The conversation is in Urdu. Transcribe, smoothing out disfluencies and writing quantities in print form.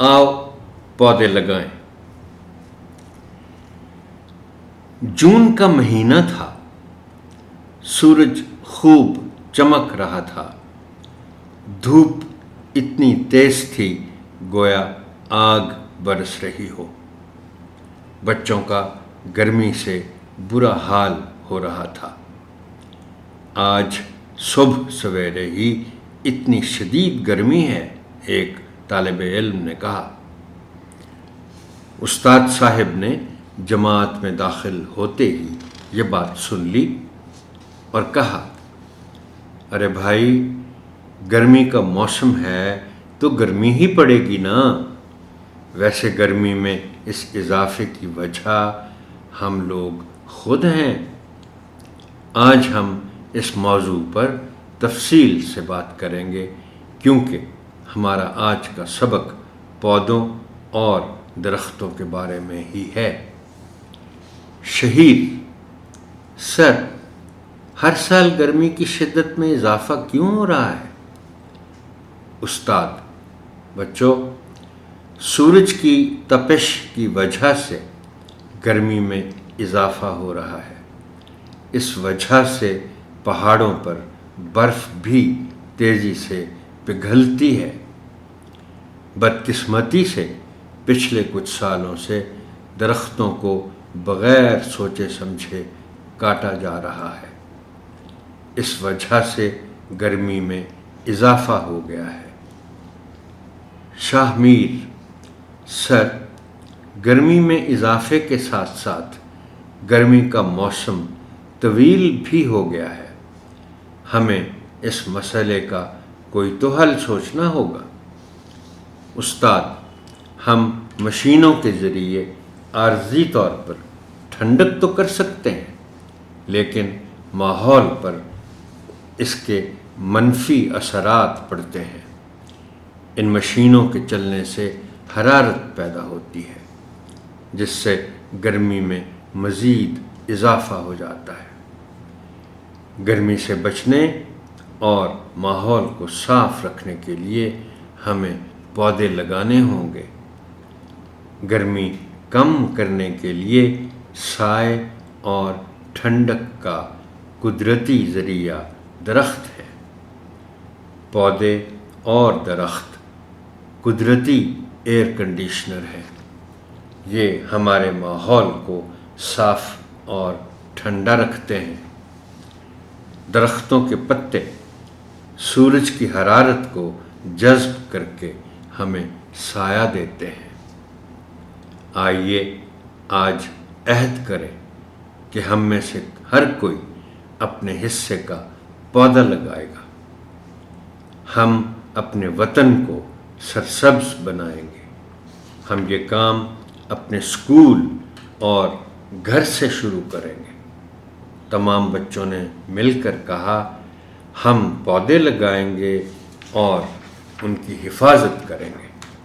آؤ پودے لگائیں۔ جون کا مہینہ تھا، سورج خوب چمک رہا تھا، دھوپ اتنی تیز تھی گویا آگ برس رہی ہو۔ بچوں کا گرمی سے برا حال ہو رہا تھا۔ آج صبح سویرے ہی اتنی شدید گرمی ہے، ایک طالب علم نے کہا۔ استاد صاحب نے جماعت میں داخل ہوتے ہی یہ بات سن لی اور کہا، ارے بھائی، گرمی کا موسم ہے تو گرمی ہی پڑے گی نا۔ ویسے گرمی میں اس اضافے کی وجہ ہم لوگ خود ہیں۔ آج ہم اس موضوع پر تفصیل سے بات کریں گے کیونکہ ہمارا آج کا سبق پودوں اور درختوں کے بارے میں ہی ہے۔ شہیر: سر، ہر سال گرمی کی شدت میں اضافہ کیوں ہو رہا ہے؟ استاد: بچوں، سورج کی تپش کی وجہ سے گرمی میں اضافہ ہو رہا ہے۔ اس وجہ سے پہاڑوں پر برف بھی تیزی سے پگھلتی ہے۔ بدقسمتی سے پچھلے کچھ سالوں سے درختوں کو بغیر سوچے سمجھے کاٹا جا رہا ہے۔ اس وجہ سے گرمی میں اضافہ ہو گیا ہے۔ شاہ میر: سر، گرمی میں اضافے کے ساتھ ساتھ گرمی کا موسم طویل بھی ہو گیا ہے۔ ہمیں اس مسئلے کا کوئی تو حل سوچنا ہوگا۔ استاد: ہم مشینوں کے ذریعے عارضی طور پر ٹھنڈک تو کر سکتے ہیں، لیکن ماحول پر اس کے منفی اثرات پڑتے ہیں۔ ان مشینوں کے چلنے سے حرارت پیدا ہوتی ہے، جس سے گرمی میں مزید اضافہ ہو جاتا ہے۔ گرمی سے بچنے اور ماحول کو صاف رکھنے کے لیے ہمیں پودے لگانے ہوں گے۔ گرمی کم کرنے کے لیے سائے اور ٹھنڈک کا قدرتی ذریعہ درخت ہے۔ پودے اور درخت قدرتی ایئر کنڈیشنر ہیں۔ یہ ہمارے ماحول کو صاف اور ٹھنڈا رکھتے ہیں۔ درختوں کے پتے سورج کی حرارت کو جذب کر کے ہمیں سایہ دیتے ہیں۔ آئیے آج عہد کریں کہ ہم میں سے ہر کوئی اپنے حصے کا پودا لگائے گا۔ ہم اپنے وطن کو سرسبز بنائیں گے۔ ہم یہ کام اپنے اسکول اور گھر سے شروع کریں گے۔ تمام بچوں نے مل کر کہا، ہم پودے لگائیں گے اور ان کی حفاظت کریں گے۔